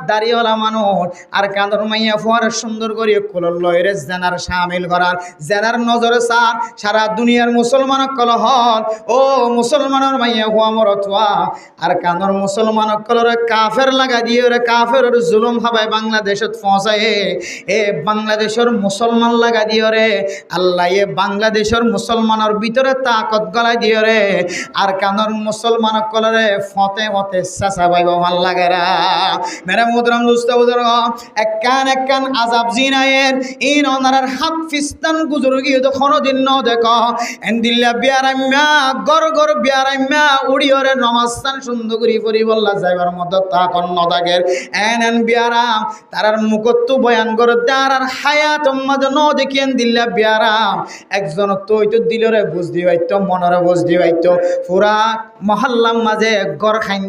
দাড়িওয়ালা মানুষ আর কাঁদর মাইয়া ফোয়ার সুন্দর করে কলর লয়ের জেনার সামিল করার জেনার নজরে সার সারা দুনিয়ার মুসলমান কল হল ও মুসলমানের মাইয়া হওয়া মরতুয়া আর কাঁদর মুসলমান কলরে কাফের লাগা দিয়ে রে কাফের জুলুম হাবায় বাংলাদেশত পৌঁছায় এ বাংলাদেশের মুসলমান লাগা দিয়ে রে আল্লাহ এ বাংলাদেশের মুসলমানের ভিতরে তাকত গলাই দিয়ে রে আর কাঁদর মুসলমান কলরে ফতে ফতে চাচা ভাইব ভাল লাগেরা মেরা মুদরাম দুস্তা বুজুর্গ একখান আজাব জিনায়ের ইন ওনার হাত ফিস্তান গুজুর্গি তো কোনদিন ন দেখো এন্দিল্লা বিয়ারাম্যা গর বিয়ারাম্যা উড়িয়রে নমাস্তান সুন্দর করি পরি বললা যাইবার মতো তা কোন নদাগের এন বিয়ারাম তারার মুকত্তু বয়ান করে তারার হায়াত মদ ন দেখি এন্দিল্লা বিয়ারাম একজন তো দিলরে বুঝ দিবাইতো মনরে বুঝ দিবাইতো পুরা মহল্লার মাঝে গর খাইন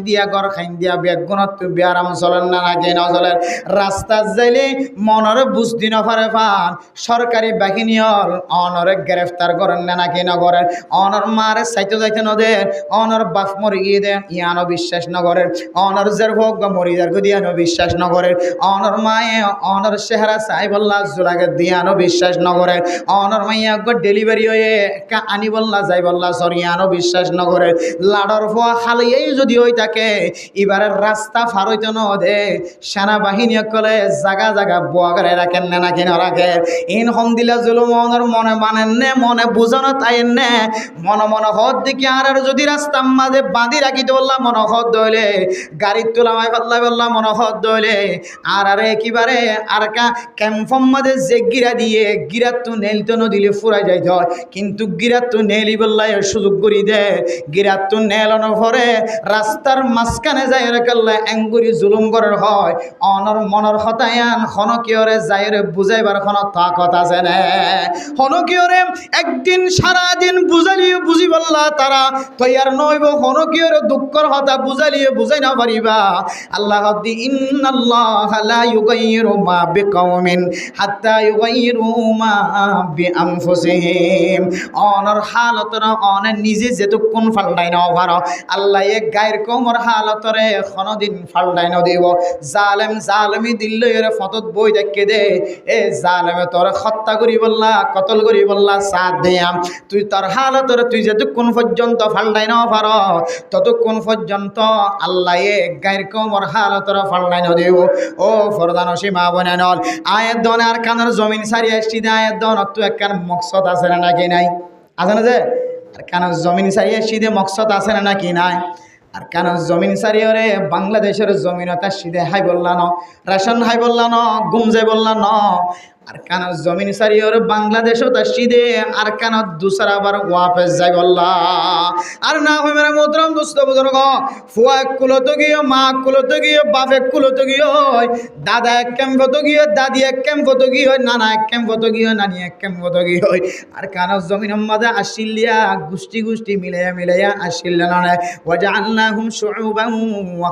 দিয়া বেগুনত বিয়ারাম চলেন না নাকি নজলের রাস্তা যাইলে মনরে বুঝদি নফারে পান সরকারি বাহিনী হল অনরে গ্রেফতার করেন না নাকি নগরের অনর মারে চাইতে যাইতে নদের অনর বাপ মরি গিয়ে দেন ইয়ানো বিশ্বাস নগরের অনর জের হোক বা মরিদার দিয়ানো বিশ্বাস নগরের অনর মায়ে অনর চেহারা চাই বললা জোড়াকে দিয়ানো বিশ্বাস নগরের অনর মাইয়া ডেলিভারি হয়ে আনি বললা যাই বললা সরিয়ানো বিশ্বাস নগরের লাডর ফোয়া খালিয়েই যদি হই থাকে এবারের রাস্তা ফার হইতে নদে সেনাবাহিনী কলে জাগা বোয়াগারে রাখেন না নাকি না রাখেন ইন হম দিলা জুলুম অনর মনে মানেন নে মনে বুঝানো তাইন নে মনে হদ দেখি আর যদি রাস্তার মাঝে বাঁধি রাখিতে বললাম মনে হদ দইলে গাড়ির তোলামায় পাতলাই বললাম মনে হদ দইলে আর একেবারে আর ক্যাম্পম মাঝে যে গিরা দিয়ে গিরাত তো নেলতে নদিলে ফুরাই যাইতে হয় কিন্তু গিরাত তো নেলি বললাই সুযোগ করি দে গিরাত তো নেলানো পরে রাস্তার মাঝখানে যাই রেখাল্লা এঙ্গুরি জুলুম করার হয় অনর মনর হতায়ান হনকিয়রে যাইরে বুঝাইবার কোন তাকত আছে না হনকিয়রে একদিন সারাদিন বুঝালিয়ে বুঝি বললা তারা তৈয়ার নইব হনকিয়রে দুঃখর হতা বুঝালিয়ে বুঝাই না পারিবা আল্লাহ দি ইন্নাল্লাহ লা ইউগাইয়িরু মা বিকাউমিন হাত্তা ইউগাইয়িরু মা বিআনফুসিহিম অনর হালতরা অনে নিজে যেতক্ষণ ফালদাই না পারো আল্লাহ এক গায়ের কমর হালতরে কোনদিন ফালদাই না দিব জালেমি দিল্ল এর ফতত বই দেখে দে এ জালেমে তোর হত্যা করি বললা কতল করি বললা সাথ দিয়াম তুই তোর হালতরে তুই যেতক্ষণ পর্যন্ত ফালদাই না পারো ততক্ষণ পর্যন্ত আল্লাহ এক গায়ের কমর হালতরে ফালদাই না দিব ও ফরদান সীমা বনে নল আয়ের দন আর কানের জমিন সারি আসছি দে আয়ের দন তুই একখান মকসদ আছে না নাকি নাই আছে না যে আর কানের জমিন সারি আসছি দে মকসদ আছে না নাকি নাই আর কেন জমিন সারিয়রে বাংলাদেশের জমিনতা সিধে হাই বললা ন রেশন হাই বললা ন গুমজে বললা ন আর কেন জমিন সারিয়রে বাংলাদেশও তা সিধে আর কেন দুসরা বার ওয়াপেস যাই বললা আর না হয় মেরা মোহতরম দোস্ত বুজুর্গ ফুয়া কুলত গিয়ে মা কুলত গিয়ে বাপ এক কুলত গিয়ে দাদা এক ক্যাম্পত গিয়ে দাদি এক ক্যাম্পত গিয়ে নানা এক ক্যাম্পত গিয়ে নানি এক ক্যাম্পত গিয়ে আর কেন জমিন মাঝে আসিলিয়া গোষ্ঠী মিলাইয়া আসিল না ওয়াজআলনাহুম শুউবান ওয়া